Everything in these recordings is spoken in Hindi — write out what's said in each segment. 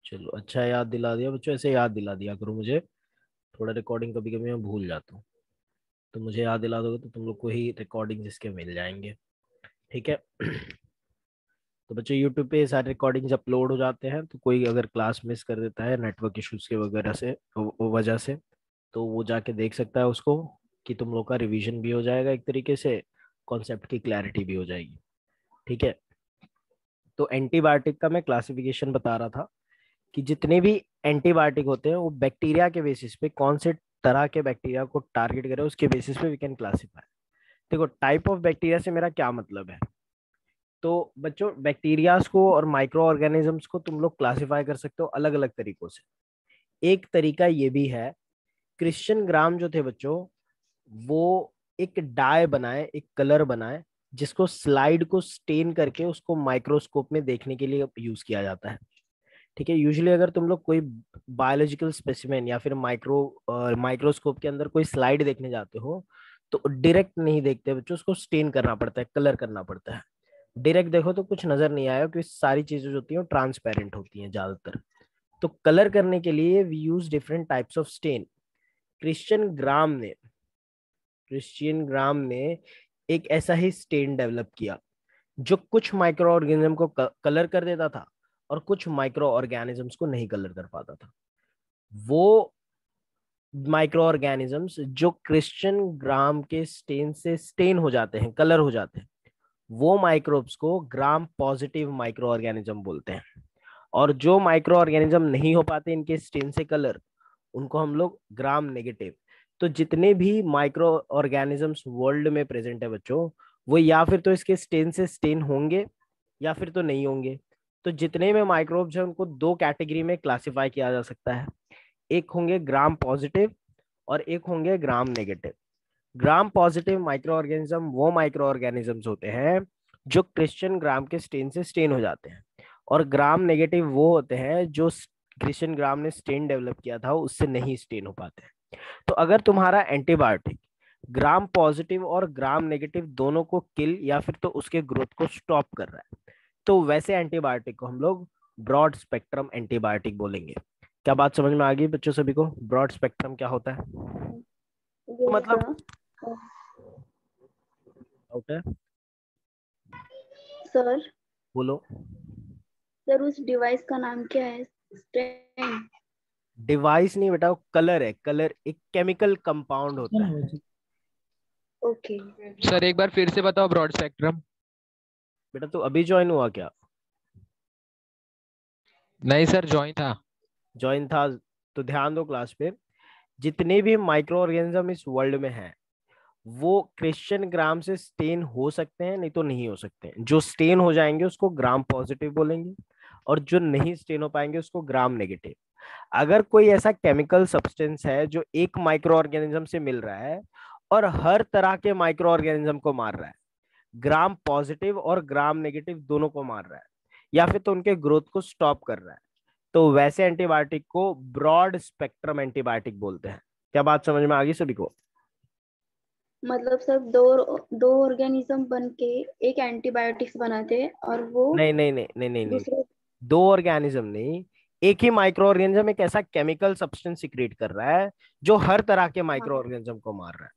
चलो अच्छा याद दिला दिया बच्चों, ऐसे याद दिला दिया करो मुझे। थोड़ा रिकॉर्डिंग कभी कभी मैं भूल जाता हूँ, तो मुझे याद दिला दोगे तो तुम लोग को ही रिकॉर्डिंग इसके मिल जाएंगे। ठीक है। तो बच्चों यूट्यूब पे ये सारे रिकॉर्डिंग्स अपलोड हो जाते हैं, तो कोई अगर क्लास मिस कर देता है नेटवर्क इश्यूज के वगैरह से वो वजह से, तो वो जाके देख सकता है उसको, कि तुम लोग का रिवीजन भी हो जाएगा एक तरीके से, कॉन्सेप्ट की क्लैरिटी भी हो जाएगी। ठीक है। तो एंटीबायोटिक का मैं क्लासिफिकेशन बता रहा था कि जितने भी एंटीबायोटिक होते हैं वो बैक्टीरिया के बेसिस पे, कौन से तरह के बैक्टीरिया को टारगेट करे उसके बेसिस पे वी कैन क्लासीफाई। देखो टाइप ऑफ बैक्टीरिया से मेरा क्या मतलब है। तो बच्चों बैक्टीरियाज को और माइक्रो ऑर्गेनिजम्स को तुम लोग क्लासिफाई कर सकते हो अलग अलग तरीकों से। एक तरीका ये भी है, क्रिश्चियन ग्राम जो थे बच्चों, वो एक डाई बनाए, एक कलर बनाए, जिसको स्लाइड को स्टेन करके उसको माइक्रोस्कोप में देखने के लिए यूज किया जाता है। ठीक है। यूजुअली अगर तुम लोग कोई बायोलॉजिकल स्पेसिमेन या फिर माइक्रोस्कोप के अंदर कोई स्लाइड देखने जाते हो, तो डायरेक्ट नहीं देखते बच्चों, उसको स्टेन करना पड़ता है, कलर करना पड़ता है। डायरेक्ट देखो तो कुछ नजर नहीं आएगा, क्योंकि सारी चीजें जो होती हैं ट्रांसपेरेंट होती हैं ज्यादातर। तो कलर करने के लिए we use different types of stain. Christian Gram ने क्रिश्चियन ग्राम ने एक ऐसा ही स्टेन डेवलप किया, जो कुछ माइक्रो ऑर्गेनिज्म को कलर कर देता था और कुछ माइक्रो ऑर्गेनिजम्स को नहीं कलर कर पाता था। वो माइक्रो ऑर्गेनिजम्स जो क्रिश्चियन ग्राम के स्टेन से स्टेन हो जाते हैं, कलर हो जाते हैं, वो माइक्रोब्स को ग्राम पॉजिटिव माइक्रो ऑर्गेनिज्म बोलते हैं। और जो माइक्रो ऑर्गेनिज्म नहीं हो पाते इनके स्टेन से कलर, उनको हम लोग ग्राम नेगेटिव। तो जितने भी माइक्रो ऑर्गेनिजम्स वर्ल्ड में प्रेजेंट है बच्चों, वो या फिर तो इसके स्टेन से स्टेन होंगे या फिर तो नहीं होंगे। तो जितने में माइक्रोब्स हैं उनको दो कैटेगरी में क्लासिफाई किया जा सकता है। एक होंगे ग्राम पॉजिटिव और एक होंगे gram negative. Gram positive micro organism वो माइक्रो ऑर्गेनिजम्स होते हैं जो क्रिश्चियन ग्राम के स्टेन से स्टेन हो जाते हैं, और ग्राम नेगेटिव वो होते हैं जो क्रिश्चियन ग्राम ने स्टेन डेवलप किया था उससे नहीं स्टेन हो पाते हैं। तो अगर तुम्हारा एंटीबायोटिक ग्राम पॉजिटिव और ग्राम नेगेटिव दोनों को किल या फिर तो उसके ग्रोथ को स्टॉप कर रहा है, तो वैसे एंटीबायोटिक को हम लोग ब्रॉड स्पेक्ट्रम एंटीबायोटिक बोलेंगे। क्या बात समझ में आ गई बच्चों सभी को, ब्रॉड स्पेक्ट्रम क्या होता है? तो यस मतलब सर। होता है, सर बोलो। सर उस डिवाइस का नाम क्या है? स्टेन। डिवाइस नहीं बेटा, वो कलर है, कलर एक केमिकल कंपाउंड होता है। ओके। सर एक बार फिर से बताओ ब्रॉड स्पेक्ट्रम। बेटा तू अभी ज्वाइन हुआ क्या? नहीं सर, जॉइन था। ज्वाइन था? तो ध्यान दो क्लास पे। जितने भी माइक्रो ऑर्गेनिज्म इस वर्ल्ड में हैं, वो क्रिश्चियन ग्राम से स्टेन हो सकते हैं, नहीं तो नहीं हो सकते हैं। जो स्टेन हो जाएंगे उसको ग्राम पॉजिटिव बोलेंगे, और जो नहीं स्टेन हो पाएंगे उसको ग्राम नेगेटिव। अगर कोई ऐसा केमिकल सब्सटेंस है जो एक माइक्रो ऑर्गेनिज्म से मिल रहा है और हर तरह के माइक्रो ऑर्गेनिज्म को मार रहा है, ग्राम पॉजिटिव और ग्राम नेगेटिव दोनों को मार रहा है, या फिर तो उनके ग्रोथ को स्टॉप कर रहा है, तो वैसे एंटीबायोटिक को ब्रॉड स्पेक्ट्रम एंटीबायोटिक बोलते हैं। क्या बात समझ में आ गई सभी को? मतलब सर दो ऑर्गेनिज्म बन के एक एंटीबायोटिक्स बनाते हैं और वो नहीं नहीं नहीं नहीं नहीं नहीं, दूसरे। दो ऑर्गेनिज्म नहीं, एक ही माइक्रो ऑर्गेनिज्म एक ऐसा केमिकल सब्सटेंस सिक्रिएट कर रहा है जो हर तरह के माइक्रो हाँ। ऑर्गेनिज्म को मार रहा है।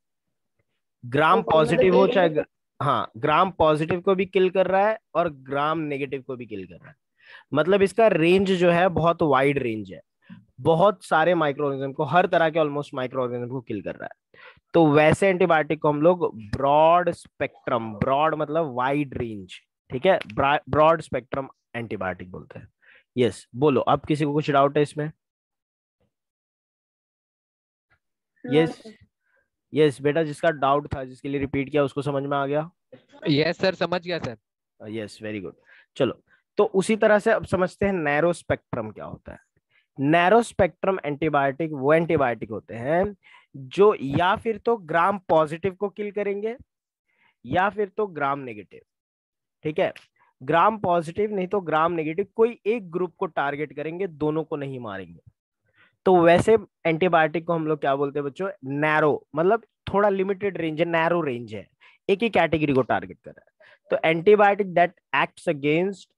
ग्राम ओके मतलब पॉजिटिव हो एक चाहे में। हाँ, ग्राम पॉजिटिव को भी किल कर रहा है और ग्राम नेगेटिव को भी किल कर रहा है। मतलब इसका रेंज जो है बहुत वाइड रेंज है, बहुत सारे माइक्रो ऑर्गेनिज्म को, हर तरह के ऑलमोस्ट माइक्रो ऑर्गेनिज्म को किल कर रहा है। तो वैसे एंटीबायोटिक को हम लोग ब्रॉड स्पेक्ट्रम, ब्रॉड मतलब वाइड रेंज, ठीक है, ब्रॉड स्पेक्ट्रम एंटीबायोटिक बोलते हैं। यस बोलो, अब किसी को कुछ डाउट है इसमें? No yes. सर। यस बेटा, जिसका डाउट था जिसके लिए रिपीट किया उसको समझ में आ गया? यस सर, समझ गया सर। Yes very good. चलो, तो उसी तरह से अब समझते हैं नैरो स्पेक्ट्रम क्या होता है। नैरो स्पेक्ट्रम एंटीबायोटिक वो एंटीबायोटिक होते हैं जो या फिर तो ग्राम पॉजिटिव को किल करेंगे या फिर तो ग्राम नेगेटिव। ठीक है। ग्राम पॉजिटिव नहीं तो ग्राम नेगेटिव, कोई एक ग्रुप को टारगेट करेंगे, दोनों को नहीं मारेंगे। तो वैसे एंटीबायोटिक को हम लोग क्या बोलते हैं बच्चों? नैरो मतलब थोड़ा लिमिटेड रेंज है, नैरो रेंज है, एक ही कैटेगरी को टारगेट कर रहा है। तो antibiotic that acts against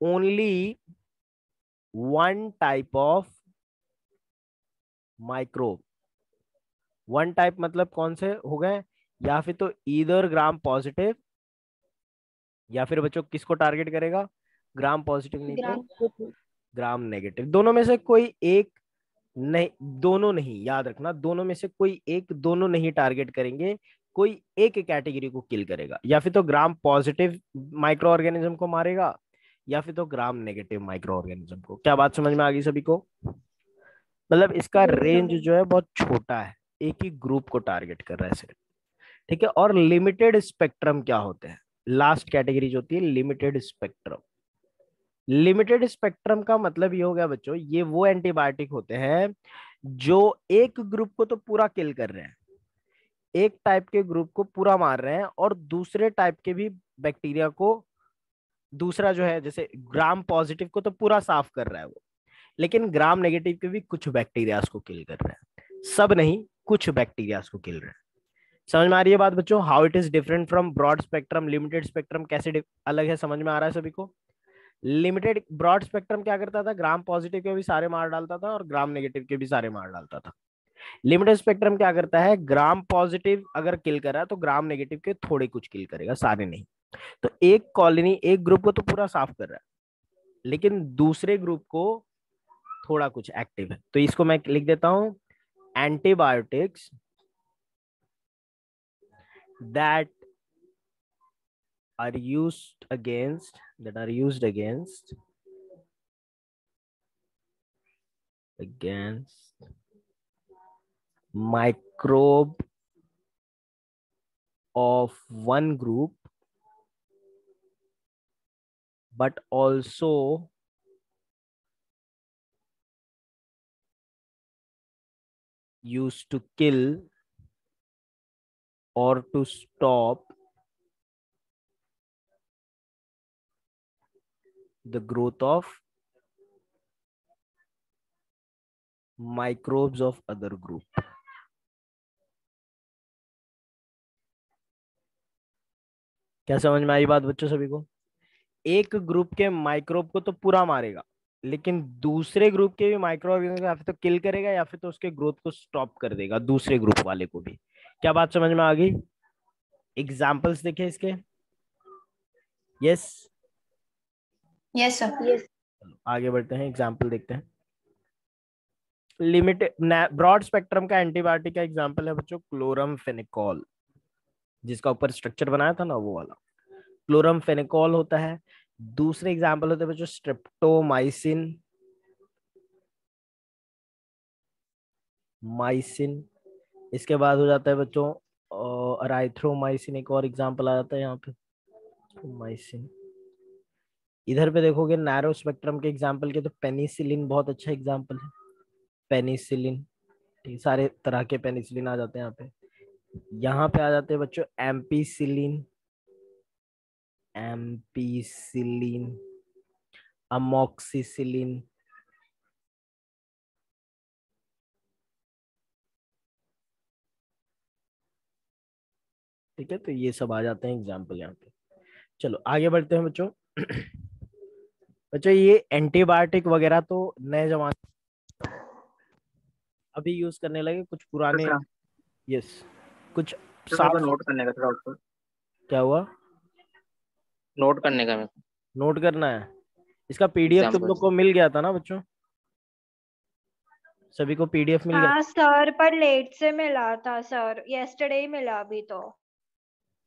only one type of microbe. One type मतलब कौन से हो गए, या फिर तो ईदर ग्राम पॉजिटिव, या फिर बच्चों किसको टारगेट करेगा, ग्राम पॉजिटिव नहीं तो ग्राम ग्राम नेगेटिव। दोनों में से कोई एक नहीं, दोनों नहीं, याद रखना, दोनों में से कोई एक, दोनों नहीं टारगेट करेंगे, कोई एक कैटेगरी को किल करेगा, या फिर तो ग्राम पॉजिटिव माइक्रो ऑर्गेनिज्म को मारेगा, या फिर तो ग्राम नेगेटिव माइक्रो ऑर्गेनिज्म को। क्या बात समझ में आ गई सभी को? मतलब इसका यस रेंज सर। जो है बहुत छोटा है, एक ही ग्रुप को टारगेट कर रहा है सिर्फ। ठीक है, और लिमिटेड स्पेक्ट्रम क्या होते हैं, लास्ट कैटेगरी जो होती है लिमिटेड स्पेक्ट्रम। लिमिटेड स्पेक्ट्रम का मतलब ये हो गया बच्चों, ये वो एंटीबायोटिक होते हैं जो एक ग्रुप को तो पूरा किल कर रहे हैं, एक टाइप के ग्रुप को पूरा मार रहे हैं, और दूसरे टाइप के भी बैक्टीरिया को, दूसरा जो है जैसे ग्राम पॉजिटिव को तो पूरा साफ कर रहा है वो, लेकिन ग्राम नेगेटिव के भी कुछ बैक्टीरिया को किल कर रहे हैं, सब नहीं, कुछ बैक्टीरिया को किल रहे हैं। समझ में आ रही है बात बच्चों? How it is different from broad spectrum, limited spectrum कैसे अलग है, समझ में आ रहा है सभी को? लिमिटेड ब्रॉड स्पेक्ट्रम क्या करता था, ग्राम पॉजिटिव के भी सारे मार डालता था और ग्राम नेगेटिव के भी सारे मार डालता था। लिमिटेड स्पेक्ट्रम क्या करता है, ग्राम पॉजिटिव अगर किल कर रहा है तो ग्राम नेगेटिव के थोड़े कुछ किल करेगा, सारे नहीं। तो एक कॉलोनी, एक ग्रुप को तो पूरा साफ कर रहा है, लेकिन दूसरे ग्रुप को थोड़ा कुछ एक्टिव है। तो इसको मैं लिख देता हूं, antibiotics that are used against microbe of one group, but also used to kill or to stop the growth of microbes of other group. क्या समझ में आई बात बच्चों सभी को? एक ग्रुप के माइक्रोब को तो पूरा मारेगा, लेकिन दूसरे ग्रुप के भी माइक्रो ऑर्गेनिज्म या फिर तो किल करेगा, या फिर तो उसके ग्रोथ को स्टॉप कर देगा, दूसरे ग्रुप वाले को भी। क्या बात समझ में आ गई? एग्जाम्पल्स देखें इसके। Yes, yes sir. यस। आगे बढ़ते हैं, एग्जाम्पल देखते हैं। लिमिटेड ब्रॉड स्पेक्ट्रम का एंटीबायोटिक का एग्जाम्पल है बच्चों क्लोरमफेनिकोल, जिसका ऊपर स्ट्रक्चर बनाया था ना, वो वाला क्लोरमफेनिकोल होता है। दूसरे एग्जाम्पल होते हैं बच्चों स्ट्रेप्टोमाइसिन, इसके बाद हो जाता है बच्चों अराइथ्रोमाइसिन, एक और एग्जाम्पल आ जाता है यहाँ पे माइसिन। इधर पे देखोगे नैरो स्पेक्ट्रम के एग्जाम्पल के, तो पेनिसिलिन बहुत अच्छा एग्जाम्पल है, पेनिसिलिन। ठीक, सारे तरह के पेनिसिलिन आ जाते हैं यहाँ पे। यहाँ पे आ जाते हैं बच्चों एम्पीसिलिन, अमोक्सिसिलिन। ठीक है, तो ये सब आ जाते हैं एग्जाम्पल यहाँ पे। चलो आगे बढ़ते हैं बच्चों। बच्चों ये एंटीबायोटिक वगैरह तो नए जमाने अभी यूज करने लगे, कुछ पुराने। अच्छा, यस, कुछ तो मेरे को साफ। नोट करने का था उसको, क्या हुआ? नोट करने का मेरे को नोट करना है? इसका पीडीएफ तुम लोग एग्जाम्पल्स। को मिल गया था ना बच्चों? सभी को पीडीएफ मिल गया? हाँ सर, पर लेट से मिला था सर, यस्टरडे ही मिला अभी तो।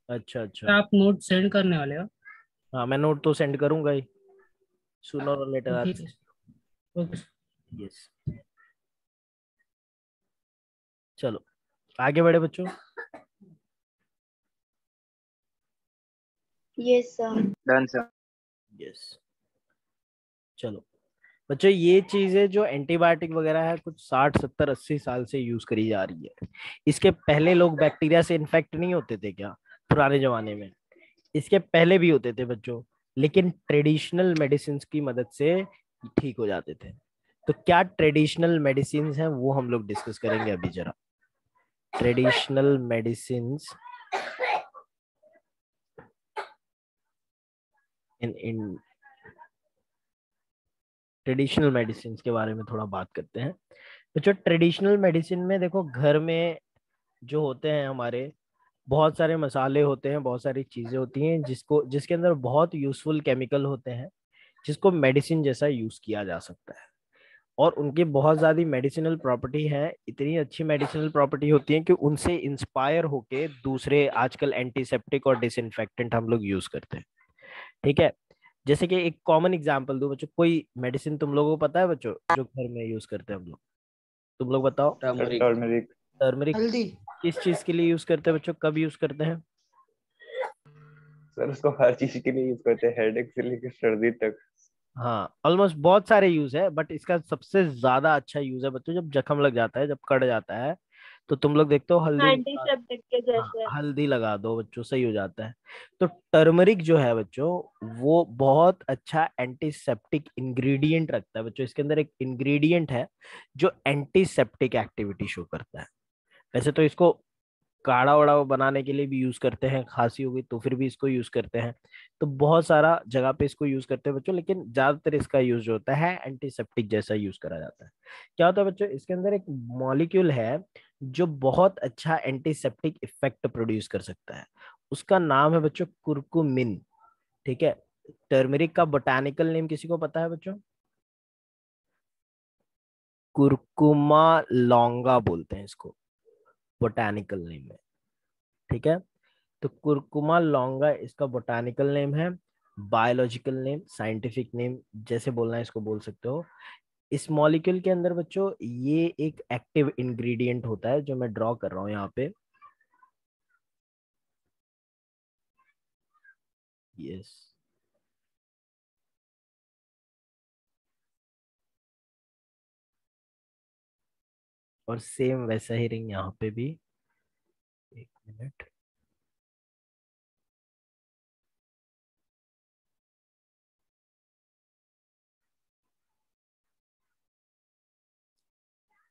अच्छा अच्छा। आप नोट सेंड करने वाले हो? हाँ, मैं नोट तो सेंड करूंगा ही, सूनर और लेटर आज। ठीक है, ओके। यस, चलो आगे बढ़े बच्चों। Yes sir. Done sir. Yes, चलो बच्चों ये चीजें जो एंटीबायोटिक वगैरह है कुछ 60 70 80 साल से यूज करी जा रही है। इसके पहले लोग बैक्टीरिया से इन्फेक्ट नहीं होते थे क्या पुराने जमाने में? इसके पहले भी होते थे बच्चों, लेकिन ट्रेडिशनल मेडिसिन की मदद से ठीक हो जाते थे। तो क्या ट्रेडिशनल मेडिसिन हैं वो हम लोग डिस्कस करेंगे अभी जरा। Traditional medicine in traditional medicine के बारे में थोड़ा बात करते हैं। बच्चों ट्रेडिशनल मेडिसिन में देखो, घर में जो होते हैं हमारे, बहुत सारे मसाले होते हैं, बहुत सारी चीजें होती हैं जिसके अंदर बहुत यूजफुल केमिकल होते हैं, जिसको मेडिसिन जैसा यूज किया जा सकता है। और उनकी बहुत ज्यादा मेडिसिनल प्रॉपर्टी है, इतनी अच्छी मेडिसिनल प्रॉपर्टी होती है कि उनसे इंस्पायर होके दूसरे आजकल एंटीसेप्टिक और डिसइंफेक्टेंट हम लोग यूज करते हैं। ठीक है, जैसे कि एक कॉमन एग्जांपल दो बच्चों, कोई मेडिसिन तुम लोगों को पता है बच्चों जो घर में यूज करते हैं हम लोग? तुम लोग बताओ। टर्मरिक। टर्मरिक हल्दी। किस चीज के लिए यूज करते हैं बच्चों, कब यूज करते हैं? सर उसको हर चीज के लिए यूज करते हैं, हेडेक से लेकर सर्दी तक। हाँ, ऑलमोस्ट बहुत सारे यूज है, बट इसका सबसे ज्यादा अच्छा यूज है बच्चों जब जख्म लग जाता है, जब कट जाता है, तो तुम लोग देखते हो हल्दी एंटीसेप्टिक के जैसे। हल्दी लगा दो बच्चों, सही हो जाता है। तो टर्मरिक जो है बच्चों, वो बहुत अच्छा एंटीसेप्टिक इंग्रेडिएंट रखता है बच्चों। इसके अंदर एक इंग्रेडिएंट है जो एंटीसेप्टिक एक्टिविटी शो करता है। वैसे तो इसको काढ़ा वाढ़ा बनाने के लिए भी यूज करते हैं, खांसी हो गई तो फिर भी इसको यूज करते हैं, तो बहुत सारा जगह पे इसको यूज करते हैं बच्चों, लेकिन ज्यादातर इसका यूज जो होता है एंटीसेप्टिक जैसा यूज करा जाता है। क्या होता है बच्चों, इसके अंदर एक मॉलिक्यूल है जो बहुत अच्छा एंटीसेप्टिक इफेक्ट प्रोड्यूस कर सकता है, उसका नाम है बच्चों कुरकुमिन। ठीक है, टर्मरिक का बोटानिकल नेम किसी को पता है बच्चों? कुरकुमा लौंगा बोलते हैं इसको बोटानिकल नेम में। ठीक है, तो कुरकुमा लौंगा इसका बोटानिकल नेम है। बायोलॉजिकल नेम, साइंटिफिक नेम जैसे बोलना है इसको बोल सकते हो। इस मॉलिक्यूल के अंदर बच्चों ये एक एक्टिव इंग्रेडिएंट होता है जो मैं ड्रॉ कर रहा हूं यहाँ पे। यस, और सेम वैसा ही रिंग यहाँ पे भी। एक मिनट,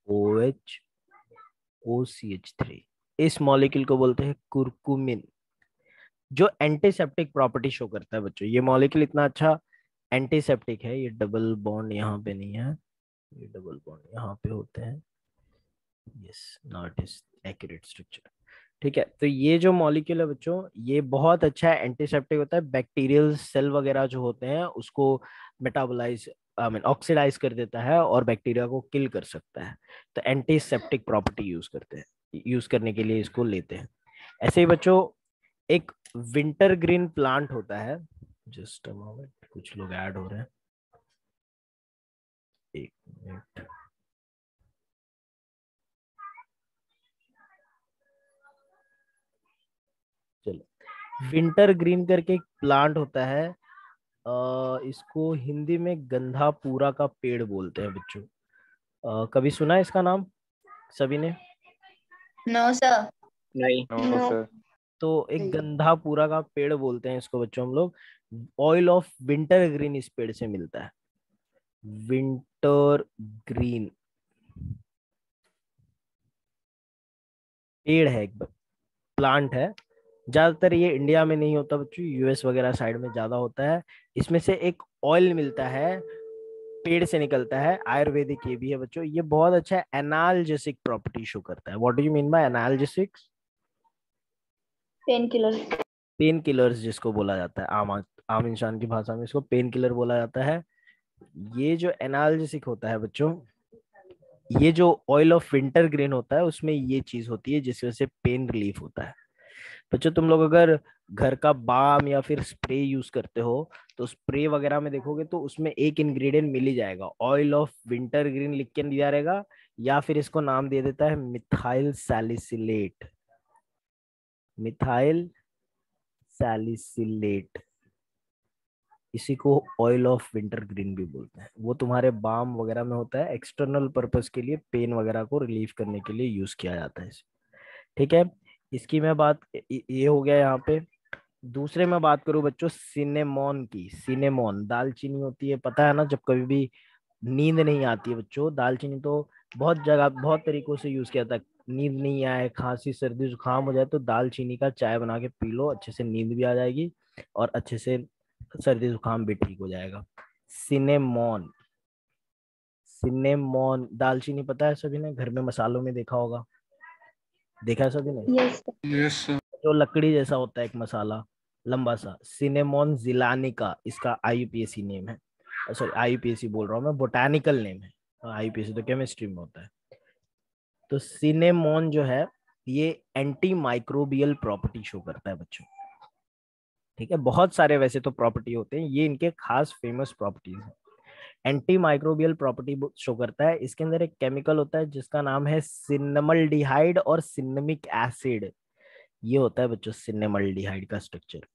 OH OCH3, इस मॉलिक्यूल को बोलते हैं कुरकुमिन, जो एंटीसेप्टिक प्रॉपर्टी शो करता है बच्चों। ये मॉलिक्यूल इतना अच्छा एंटीसेप्टिक है, ये डबल बॉन्ड यहाँ पे नहीं है, ये डबल बॉन्ड यहाँ पे होते हैं। Yes, not is accurate structure. ठीक है, तो ये जो मॉलिक्यूल है बच्चों, ये बहुत अच्छा एंटीसेप्टिक होता है, बैक्टीरियल सेल वगैरह जो होते हैं उसको मेटाबोलाइज आई मीन ऑक्सीडाइज कर देता है और बैक्टीरिया को किल कर सकता है। तो एंटीसेप्टिक प्रॉपर्टी यूज करते हैं, यूज करने के लिए इसको लेते हैं। ऐसे ही बच्चों एक विंटर ग्रीन प्लांट होता है, जस्ट अ मोमेंट, कुछ लोग ऐड हो रहे हैं, एक मिनट। चलो, विंटर ग्रीन करके एक प्लांट होता है, इसको हिंदी में गंधापूरा का पेड़ बोलते हैं बच्चों। कभी सुना है इसका नाम सभी ने? No sir. नहीं। No sir. तो एक गंधापूरा का पेड़ बोलते हैं इसको बच्चों हम लोग। ऑयल ऑफ विंटर ग्रीन इस पेड़ से मिलता है, विंटर ग्रीन पेड़ है, एक प्लांट है। ज्यादातर ये इंडिया में नहीं होता बच्चों, यूएस वगैरह साइड में ज्यादा होता है। इसमें से एक ऑयल मिलता है, पेड़ से निकलता है, आयुर्वेदिक ये भी है बच्चों। ये बहुत अच्छा एनाल्जेसिक प्रॉपर्टी शो करता है। What do you mean by analgesics? Pain killer. Pain killers जिसको बोला जाता है, आम इंसान की भाषा में इसको पेन किलर बोला जाता है। ये जो एनाल्जेसिक होता है बच्चों, ये जो ऑयल ऑफ विंटर ग्रीन होता है उसमें ये चीज होती है जिस वजह से पेन रिलीफ होता है। बच्चों तुम लोग अगर घर का बाम या फिर स्प्रे यूज करते हो तो स्प्रे वगैरह में देखोगे तो उसमें एक इंग्रेडिएंट मिल ही जाएगा, ऑयल ऑफ विंटर ग्रीन लिख के दिया रहेगा, या फिर इसको नाम दे देता है मिथाइल सैलिसिलेट। मिथाइल सैलिसिलेट, इसी को ऑयल ऑफ विंटर ग्रीन भी बोलते हैं। वो तुम्हारे बाम वगैरह में होता है, एक्सटर्नल पर्पस के लिए, पेन वगैरह को रिलीफ करने के लिए यूज किया जाता है। ठीक है, इसकी मैं बात ये हो गया यहाँ पे। दूसरे में बात करूं बच्चों सिनेमॉन की। सिनेमॉन दालचीनी होती है, पता है ना, जब कभी भी नींद नहीं आती है बच्चों, दालचीनी तो बहुत जगह बहुत तरीकों से यूज किया था। नींद नहीं आए, खांसी सर्दी जुकाम हो जाए तो दालचीनी का चाय बना के पी लो, अच्छे से नींद भी आ जाएगी और अच्छे से सर्दी जुकाम भी ठीक हो जाएगा। सिनेमॉन, सिनेमोन, दालचीनी पता है सभी ने, घर में मसालों में देखा होगा, देखा है सभी ने, यस यस सर। जो लकड़ी जैसा होता है एक मसाला लंबा सा, सिनेमोन जिलानिका इसका आईयूपीएसी नेम है। सॉरी आईयूपीएसी बोल रहा हूँ मैं, बोटानिकल नेम है, आईयूपीएसी तो केमिस्ट्री में होता है। तो सिनेमोन जो है ये एंटी माइक्रोबियल प्रॉपर्टी शो करता है बच्चों, ठीक है। बहुत सारे वैसे तो प्रॉपर्टी होते हैं, ये इनके खास फेमस प्रॉपर्टीज हैं। एंटी माइक्रोबियल प्रॉपर्टी शो करता है। इसके अंदर एक केमिकल होता है जिसका नाम है सिनेमल्डिहाइड और सिनेमिक एसिड। ये होता है बच्चों सिनेमल्डिहाइड का structure,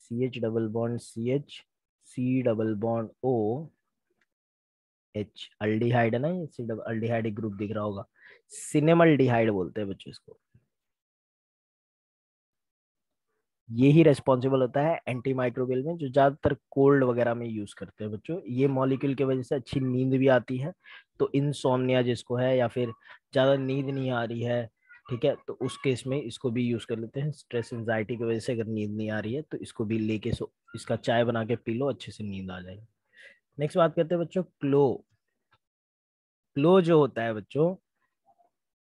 CH double bond CH, C double bond O H, aldehyde है ना, ये C डबल अल्डिहाइड ग्रुप दिख रहा होगा, सिनेमल्डिहाइड बोलते हैं बच्चों इसको। ये ही रेस्पॉन्सिबल होता है एंटी माइक्रोबियल में, जो ज्यादातर कोल्ड वगैरह में यूज करते हैं बच्चों। ये मॉलिक्यूल की वजह से अच्छी नींद भी आती है, तो इनसोम्निया जिसको है या फिर ज्यादा नींद नहीं आ रही है, ठीक है, तो उस केस में इसको भी यूज कर लेते हैं। स्ट्रेस एंजाइटी की वजह से अगर नींद नहीं आ रही है तो इसको भी लेके इसका चाय बना के पी लो, अच्छे से नींद आ जाएगी। नेक्स्ट बात करते हैं बच्चों क्लो। क्लो जो होता है बच्चों,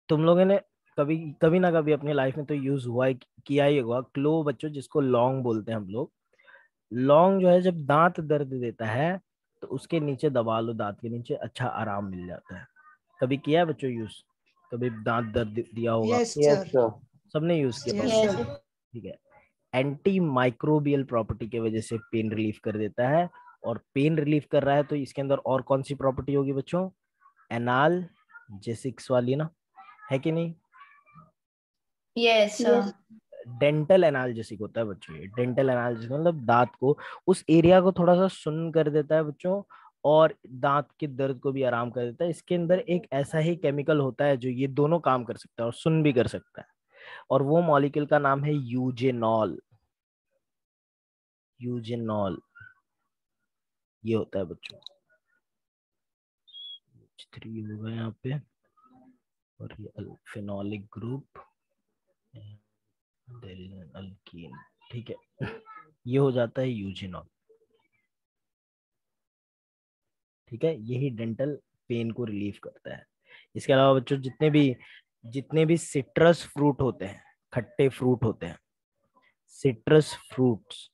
तुम लोगों ने कभी कभी ना कभी अपनी लाइफ में तो यूज हुआ है, किया ही होगा क्लो बच्चों, जिसको लौंग बोलते हैं हम लोग। लौंग जो है जब दांत दर्द देता है तो उसके नीचे दबा लो, दांत के नीचे अच्छा आराम मिल जाता है। कभी किया है बच्चों यूज, कभी दांत दर्द दिया होगा? Yes yes sir. सर। सबने यूज किया यस होगा, सर। ठीक है। एंटी माइक्रोबियल प्रॉपर्टी की वजह से पेन रिलीफ कर देता है, और पेन रिलीफ कर रहा है तो इसके अंदर और कौन सी प्रॉपर्टी होगी बच्चों? एनाल्जेसिक्स वाली ना, है कि नहीं? यस यस डेंटल एनाल्जेसिक होता है बच्चों। ये डेंटल एनाल्जेसिक मतलब दांत को, उस एरिया को थोड़ा सा सुन्न कर देता है बच्चों, और दांत के दर्द को भी आराम कर देता है। इसके अंदर एक ऐसा ही केमिकल होता है जो ये दोनों काम कर सकता है और सुन्न भी कर सकता है, और वो मॉलिक्यूल का नाम है यूजेनॉल। यूजेनॉल ये होता है बच्चों। 3 होगा यहाँ पे, और ये फेनोलिक ग्रुप, अल्कीन, ठीक है। ये हो जाता है यूजेनॉल, ठीक है। यही डेंटल पेन को रिलीव करता है। इसके अलावा बच्चों जितने भी सिट्रस फ्रूट होते हैं, खट्टे फ्रूट होते हैं, सिट्रस फ्रूट्स,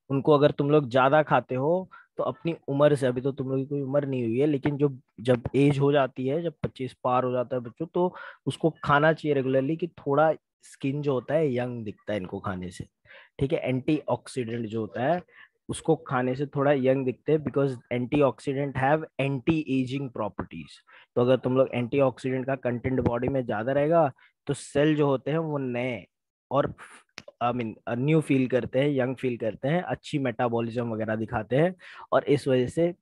उनको अगर तुम लोग ज्यादा खाते हो तो अपनी उम्र से, अभी तो तुम लोग की कोई उम्र नहीं हुई है, लेकिन जब एज हो जाती है, जब 25 पार हो जाता है बच्चों, तो उसको खाना चाहिए रेगुलरली, कि थोड़ा स्किन जो होता है यंग दिखता है इनको खाने से, ठीक है। एंटीऑक्सीडेंट जो होता है उसको खाने से थोड़ा यंग दिखते हैं, because antioxidant have anti ageing properties. तो अगर तुम लोग एंटीऑक्सीडेंट का कंटेंट बॉडी में ज्यादा रहेगा तो सेल जो होते हैं वो नए और न्यू फील करते हैं, यंग फील करते हैं, अच्छी मेटाबॉलिज्म वगैरह दिखाते हैं, और इस वजह से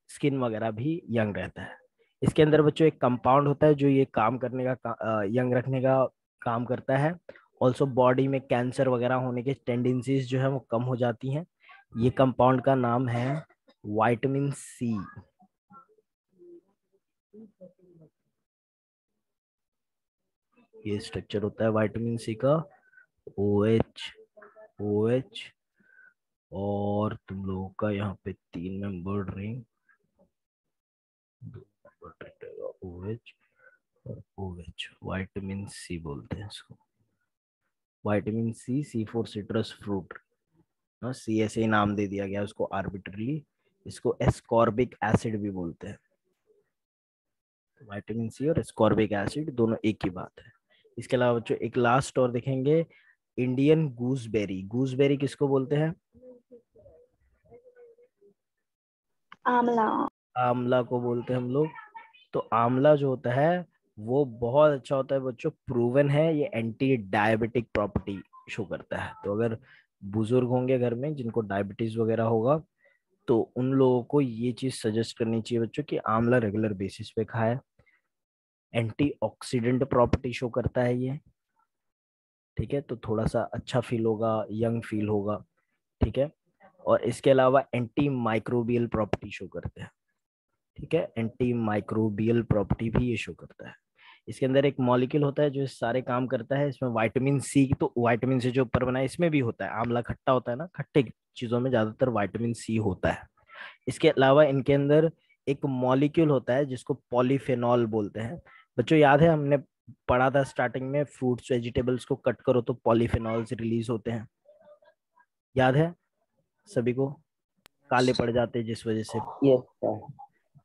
स्किन वगैरह भी यंग रहता है। इसके अंदर बच्चों एक कंपाउंड होता है जो ये काम करने का, यंग रखने का काम करता है। ऑल्सो बॉडी में कैंसर वगैरह होने के टेंडेंसीज जो है वो कम हो जाती हैं। ये कंपाउंड का नाम है विटामिन सी। ये स्ट्रक्चर होता है विटामिन सी का, OH OH, और तुम लोगों का यहाँ पे 3 मेंबर्ड रिंग, OH और OH, विटामिन सी बोलते हैं इसको। Vitamin C, C4 citrus fruit, हाँ सी ऐसे ही नाम दे दिया गया उसको आर्बिट्रली। इसको एस्कॉर्बिक एसिड भी बोलते हैं। विटामिन सी और एस्कॉर्बिक एसिड दोनों एक ही बात है। इसके अलावा बच्चों एक लास्ट और देखेंगे, इंडियन गूसबेरी। गूसबेरी किसको बोलते हैं? आमला। आंवला को बोलते हैं हम लोग। तो आंवला जो होता है वो बहुत अच्छा होता है बच्चों, प्रूवन है, ये एंटी डायबिटिक प्रॉपर्टी शो करता है। तो अगर बुजुर्ग होंगे घर में जिनको डायबिटीज वगैरह होगा तो उन लोगों को ये चीज सजेस्ट करनी चाहिए बच्चों कि आंवला रेगुलर बेसिस पे खाए। एंटीऑक्सीडेंट प्रॉपर्टी शो करता है ये, ठीक है, तो थोड़ा सा अच्छा फील होगा, यंग फील होगा, ठीक है। और इसके अलावा एंटी माइक्रोबियल प्रॉपर्टी शो करते हैं, ठीक है। एंटी माइक्रोबियल प्रॉपर्टी भी ये शो करता है। इसके अंदर एक मॉलिक्यूल होता है जो सारे काम करता है। इसमें विटामिन सी, तो विटामिन सी जो ऊपर बना है इसमें भी होता है। आंवला खट्टा होता है ना, खट्टे चीजों में ज्यादातर विटामिन सी होता है। इसके अलावा इनके अंदर एक मॉलिक्यूल होता है जिसको पॉलीफेनॉल बोलते हैं। बच्चों याद है हमने पढ़ा था स्टार्टिंग में, फ्रूट्स वेजिटेबल्स को कट करो तो पॉलीफेनॉल्स रिलीज होते हैं, याद है सभी को? काले पड़ जाते हैं जिस वजह से। Yes sir.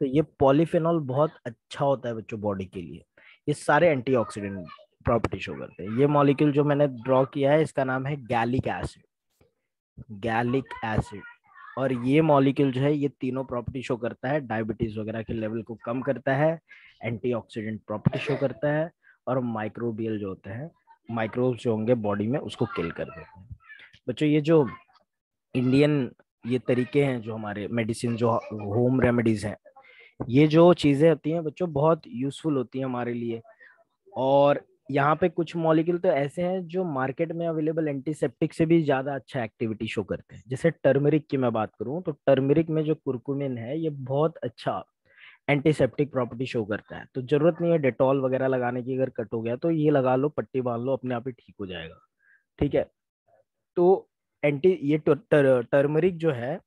तो ये पॉलीफेनॉल बहुत अच्छा होता है बच्चों बॉडी के लिए। ये सारे एंटीऑक्सीडेंट प्रॉपर्टी शो करते हैं। ये मॉलिक्यूल जो मैंने ड्रॉ किया है इसका नाम है गैलिक एसिड, गैलिक एसिड। और ये मॉलिक्यूल जो है ये तीनों प्रॉपर्टी शो करता है। डायबिटीज वगैरह के लेवल को कम करता है, एंटीऑक्सीडेंट प्रॉपर्टी शो करता है, और माइक्रोबियल जो होते हैं, माइक्रोब्स जो होंगे बॉडी में उसको किल कर देते हैं। बच्चों ये जो इंडियन ये तरीके हैं जो हमारे मेडिसिन जो होम रेमेडीज हैं, ये जो चीजें होती हैं बच्चों बहुत यूजफुल होती हैं हमारे लिए। और यहाँ पे कुछ मॉलिक्यूल तो ऐसे हैं जो मार्केट में अवेलेबल एंटीसेप्टिक से भी ज्यादा अच्छा एक्टिविटी शो करते हैं। जैसे टर्मरिक की मैं बात करूँ तो टर्मरिक में जो कुरकुमिन है ये बहुत अच्छा एंटीसेप्टिक प्रॉपर्टी शो करता है। तो जरूरत नहीं है डेटॉल वगैरह लगाने की, अगर कट हो गया तो ये लगा लो, पट्टी बांध लो, अपने आप ही ठीक हो जाएगा। ठीक है। तो ये टर्मरिक जो है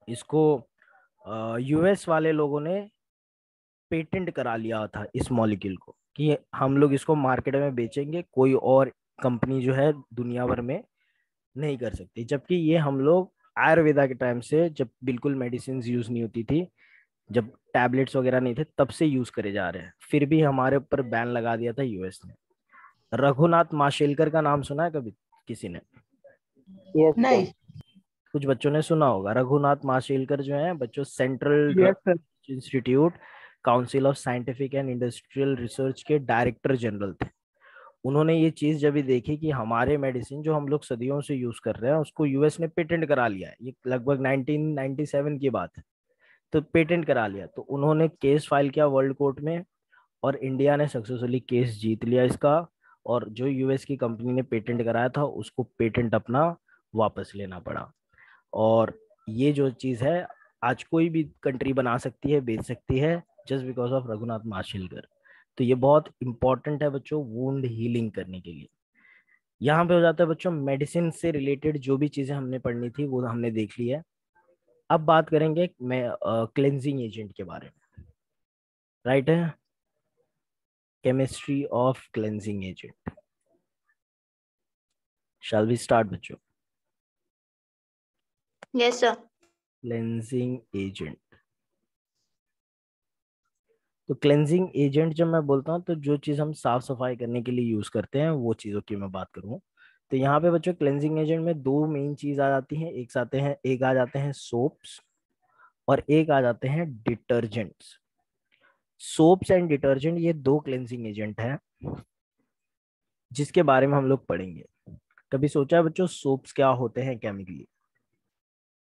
इसको यूएस वाले लोगों ने पेटेंट करा लिया था इस मॉलिक्यूल को, कि हम लोग इसको मार्केट में बेचेंगे, कोई और कंपनी जो है दुनिया भर में नहीं कर सकती। जबकि ये हम लोग आयुर्वेदा के टाइम से, जब बिल्कुल मेडिसिन यूज नहीं होती थी, जब टैबलेट्स वगैरह नहीं थे, तब से यूज करे जा रहे हैं, फिर भी हमारे ऊपर बैन लगा दिया था यूएस ने। रघुनाथ माशेलकर का नाम सुना है कभी किसी ने? यस नहीं। कुछ बच्चों ने सुना होगा। रघुनाथ माशेलकर जो है बच्चों central yes sir. Institute council of scientific and industrial research के डायरेक्टर जनरल थे। उन्होंने ये चीज जब भी देखी कि हमारे मेडिसिन जो हम लोग सदियों से यूज कर रहे हैं उसको यूएस ने पेटेंट करा लिया है, ये लगभग 1997 की बात है, तो पेटेंट करा लिया, तो उन्होंने केस फाइल किया वर्ल्ड कोर्ट में, और इंडिया ने सक्सेसफुली केस जीत लिया इसका। और जो यूएस की कंपनी ने पेटेंट कराया था उसको पेटेंट अपना वापस लेना पड़ा। और ये जो चीज है आज कोई भी कंट्री बना सकती है, बेच सकती है, just because of Raghunath Mashelkar. तो ये बहुत इंपॉर्टेंट है बच्चों वुंड हीलिंग करने के लिए। यहाँ पे हो जाता है बच्चों मेडिसिन से रिलेटेड जो भी चीजें हमने पढ़नी थी वो हमने देख ली है। अब बात करेंगे मैं क्लेंजिंग एजेंट के बारे में, राइट है? Chemistry of cleansing agent. Shall we start बच्चों? Yes sir. Cleansing agent. तो क्लेंजिंग एजेंट जब मैं बोलता हूँ तो जो चीज हम साफ सफाई करने के लिए यूज करते हैं वो चीजों की मैं बात करूँ। तो यहाँ पे बच्चों क्लेंजिंग एजेंट में दो मेन चीज आ जाती हैं। एक आ जाते हैं सोप्स, और एक आ जाते हैं डिटर्जेंट्स। सोप्स एंड डिटर्जेंट ये दो क्लेंजिंग एजेंट हैं जिसके बारे में हम लोग पढ़ेंगे। कभी सोचा है बच्चों सोप्स क्या होते हैं केमिकली?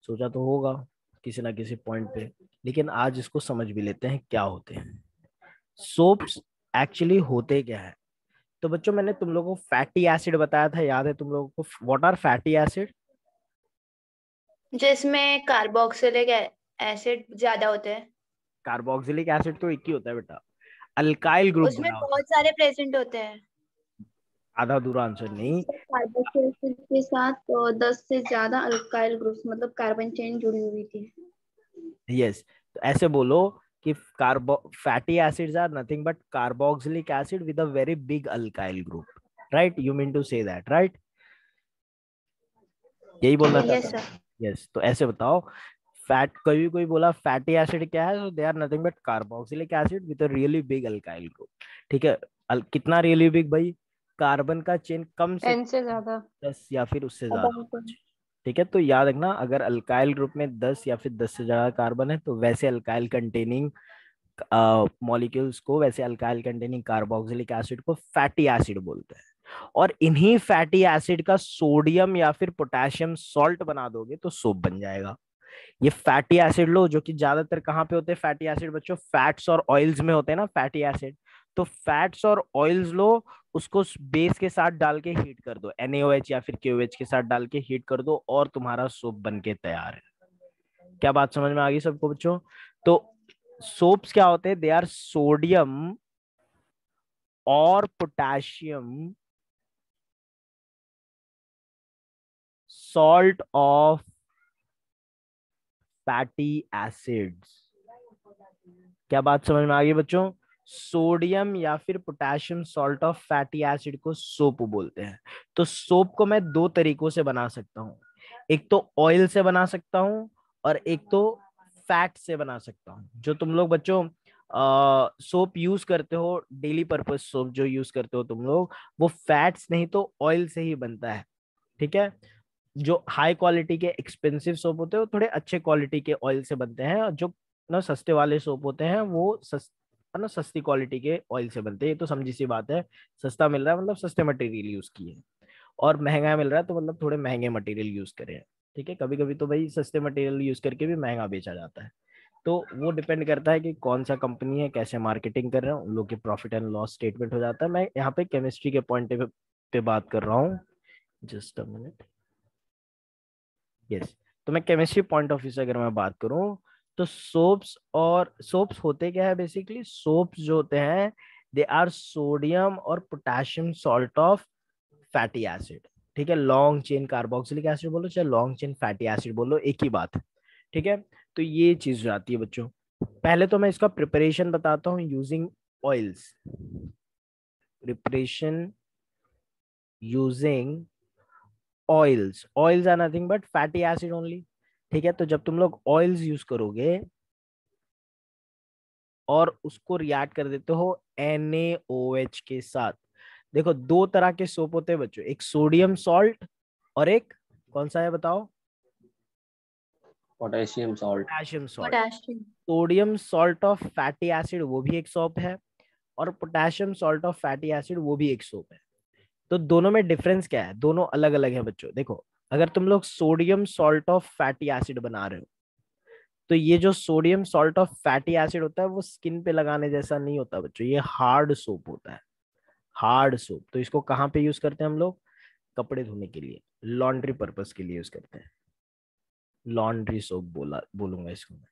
सोचा तो होगा किसी ना किसी पॉइंट पे, लेकिन आज इसको समझ भी लेते हैं क्या होते हैं सोप्स, एक्चुअली होते क्या है। तो बच्चों मैंने तुम लोगों को फैटी एसिड बताया था, याद है तुम लोगों को? What are fatty acid? जिसमें कार्बोक्सिलिक एसिड ज्यादा होते हैं। कार्बोक्सिलिक एसिड तो एक ही होता है बेटा, अल्काइल ग्रुप उसमें बना होता है। बहुत सारे प्रेजेंट होते हैं। आधा अधूरा आंसर नहीं। कार्बोक्सिलिक के साथ 10 से ज्यादा अल्काइल ग्रुप्स मतलब कार्बन चेन जुड़ी हुई थी। यस, तो ऐसे बोलो कि carbo fatty acids are nothing but carboxylic acid with a very big alkyl group, right? You mean to say that, right? यही बोलना यस चाहता सर। हूँ। यस, तो ऐसे बताओ फैट, कभी कोई बोला फैटी एसिड क्या है, तो they are nothing but carboxylic acid with a really big alkyl group. ठीक है? कितना रियली बिग भाई? कार्बन का चेन कम से 10 से ज्यादा। 10 या फिर उससे ज्यादा अब होना चाहिए। ठीक है? तो याद रखना अगर अल्काइल ग्रुप में 10 या फिर 10 से ज्यादा कार्बन है तो वैसे अल्काइल कंटेनिंग मॉलिक्यूल्स को, वैसे अल्काइल कंटेनिंग कार्बोक्सिलिक एसिड को फैटी एसिड बोलते हैं। और इन्हीं फैटी एसिड का सोडियम या फिर पोटेशियम सॉल्ट बना दोगे तो सोप बन जाएगा। ये फैटी एसिड लो, जो कि ज्यादातर कहाँ पे होते हैं फैटी एसिड बच्चों? फैट्स और ऑयल्स में होते हैं ना फैटी एसिड। तो फैट्स और ऑयल्स लो, उसको बेस के साथ डाल के हीट कर दो, NaOH या फिर KOH के साथ डाल के हीट कर दो, और तुम्हारा सोप बन के तैयार है। क्या बात समझ में आ गई सबको बच्चों? तो सोप्स क्या होते हैं? दे आर सोडियम और potassium salt of fatty acids. क्या बात समझ में आ गई बच्चों? सोडियम या फिर potassium salt of fatty acid को सोप बोलते हैं। तो सोप को मैं दो तरीकों से बना सकता हूँ, एक तो ऑयल से बना सकता हूँ और एक तो फैट से बना सकता हूँ। जो तुम लोग बच्चों सोप यूज करते हो, डेली पर्पस सोप जो यूज करते हो तुम लोग, वो फैट्स नहीं तो ऑयल से ही बनता है। ठीक है, जो हाई क्वालिटी के एक्सपेंसिव सोप होते हैं वो थोड़े अच्छे क्वालिटी के ऑयल से बनते हैं, और जो ना सस्ते वाले सोप होते हैं वो सस्ती क्वालिटी के ऑयल से बनते हैं। ये तो समझी सी बात है, सस्ता मिल रहा है मतलब सस्ते मटेरियल यूज किए, और महंगा मिल रहा है तो मतलब थोड़े महंगे मटेरियल यूज करें। ठीक है, कभी कभी तो भाई सस्ते मटेरियल यूज करके भी महंगा बेचा जाता है। तो वो डिपेंड करता है कि कौन सा कंपनी है, कैसे मार्केटिंग कर रहे हैं, उन लोग के प्रॉफिट एंड लॉस स्टेटमेंट हो जाता है। मैं यहाँ पे केमिस्ट्री के पॉइंट पे बात कर रहा हूँ। Just a minute. यस, तो मैं केमिस्ट्री पॉइंट ऑफ व्यू से अगर मैं बात करूं, तो सोप्स होते क्या है बेसिकली? सोप्स जो होते हैं दे आर सोडियम और potassium salt of fatty acid. ठीक है, लॉन्ग चेन कार्बोक्सिलिक एसिड बोलो चाहे लॉन्ग चेन फैटी एसिड बोलो, एक ही बात है। ठीक है, तो ये चीज जो आती है बच्चों, पहले तो मैं इसका प्रिपरेशन बताता हूँ using oils. Preparation using oils are nothing but fatty acid only. ठीक है, तो जब तुम लोग ऑयल्स यूज करोगे और उसको रिएक्ट कर देते हो NaOH के साथ, देखो दो तरह के सोप होते हैं बच्चों, एक सोडियम सॉल्ट और एक कौन सा है बताओ? Potassium salt. Potassium salt. Potassium. Sodium salt of fatty acid वो भी एक सोप है, और potassium salt of fatty acid वो भी एक सोप है। तो दोनों में डिफरेंस क्या है? दोनों अलग अलग है बच्चों। देखो, अगर तुम लोग sodium salt of fatty acid बना रहे हो, तो ये जो sodium salt of fatty acid होता है वो स्किन पे लगाने जैसा नहीं होता बच्चों, ये हार्ड सोप होता है। हार्ड सोप, तो इसको कहाँ पे यूज करते हैं हम लोग? कपड़े धोने के लिए, लॉन्ड्री पर्पस के लिए यूज करते हैं। लॉन्ड्री सोप बोलूंगा इसको मैं।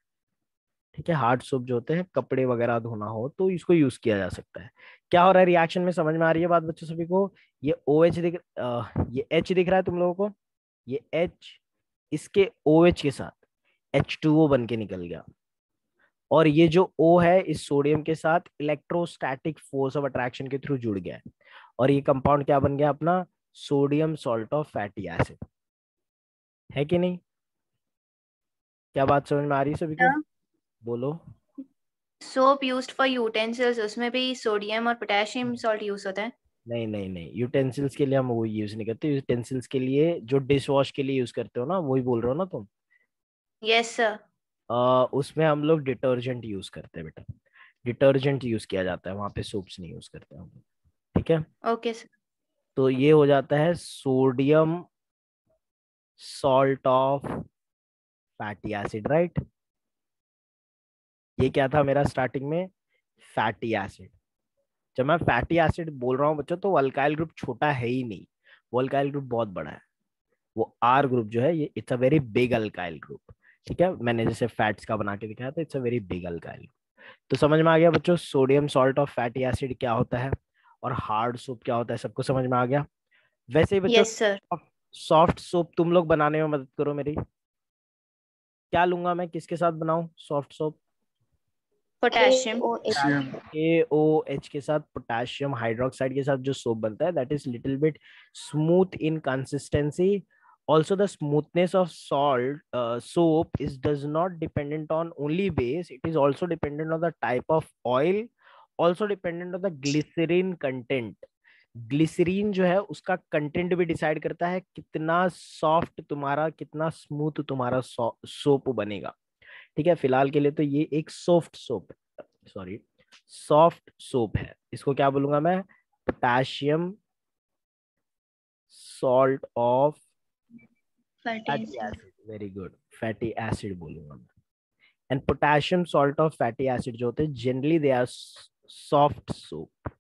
ठीक है, हार्ड सोप जो होते हैं कपड़े वगैरह धोना हो तो इसको यूज किया जा सकता है। क्या हो रहा है रिएक्शन में, समझ में आ रही है बात बच्चों सभी को? ये ये H दिख रहा है तुम लोगों को, ये H, इसके OH के साथ H2O बन के निकल गया, और ये जो O है इस सोडियम के साथ इलेक्ट्रोस्टैटिक फोर्स ऑफ अट्रैक्शन के थ्रू जुड़ गया है, और ये कंपाउंड क्या बन गया अपना? Sodium salt of fatty acid. है कि नहीं? क्या बात समझ में आ रही है सभी को? बोलो। सोप यूज्ड फॉर यूटेंसिल्स, उसमें भी सोडियम और पोटेशियम सॉल्ट यूज होता है। नहीं नहीं नहीं, यूटेंसिल्स के लिए हम वो यूज नहीं करते। यूटेंसिल्स के लिए जो डिश वॉश के लिए यूज करते हो ना, वही बोल रहे हो ना तुम? Yes sir. उसमें हम लोग डिटर्जेंट यूज करते हैं बेटा, डिटर्जेंट यूज किया जाता है वहां पे, सोप्स नहीं यूज करते हम लोग। ठीक है, ओके सर। तो ये हो जाता है sodium salt of fatty acid, right? ये क्या था मेरा स्टार्टिंग में? Fatty acid. जब मैं फैटी एसिड बोल रहा हूँ बच्चों, तो अल्काइल ग्रुप छोटा है ही नहीं, वो अल्काइल ग्रुप बहुत बड़ा है। वो R ग्रुप जो है, ये it's a very big alkyl group. ठीक है, मैंने जैसे फैट्स का बना के दिखाया था, it's a very big alkyl. तो समझ में आ गया बच्चों sodium salt of fatty acid क्या होता है और हार्ड सोप क्या होता है, सबको समझ में आ गया? वैसे ही बच्चों यस सर। सॉफ्ट सोप तुम लोग बनाने में मदद करो मेरी। क्या लूंगा मैं, किसके साथ बनाऊं सॉफ्ट सोप? पोटेशियम। KOH के साथ, पोटेशियम हाइड्रोक्साइड के साथ जो सोप बनता है, that is little bit smooth in consistency. Also, the smoothness of soap is does not dependent on only base. It is also dependent on the type of oil, also dependent on the glycerin content. Glycerin जो है उसका कंटेंट भी डिसाइड करता है कितना सॉफ्ट तुम्हारा, कितना स्मूथ तुम्हारा सोप बनेगा। ठीक है, फिलहाल के लिए तो ये एक सॉफ्ट सोप है। इसको क्या बोलूंगा मैं? Potassium salt of fatty fatty acid. Acid, very good, fatty acid बोलूंगा मैं। And potassium salt of fatty acid जो होते हैं generally they are soft soap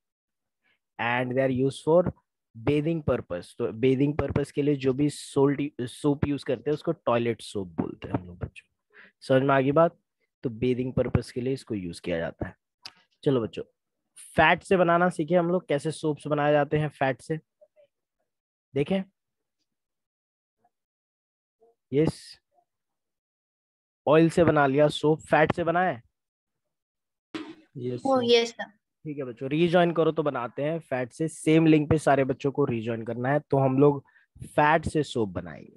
and they are use for bathing purpose. तो बेदिंग पर्पस के लिए जो भी सोप यूज करते हैं उसको टॉयलेट सोप बोलते हैं हम लोग बच्चों। समझ में आ गई बात? तो बेदिंग पर्पस के लिए इसको यूज किया जाता है। चलो बच्चों, फैट से बनाना सीखे हम लोग, कैसे सोप्स बनाए जाते हैं फैट से, देखें। यस, ऑयल से बना लिया सोप, फैट से बनाए? यस ओ यस सर। ठीक है बच्चों, रीजॉइन करो तो बनाते हैं। फैट से सेम लिंक पे सारे बच्चों को रीजॉइन करना है, तो हम लोग फैट से सोप बनाएंगे।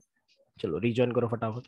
चलो रीजॉइन करो फटाफट।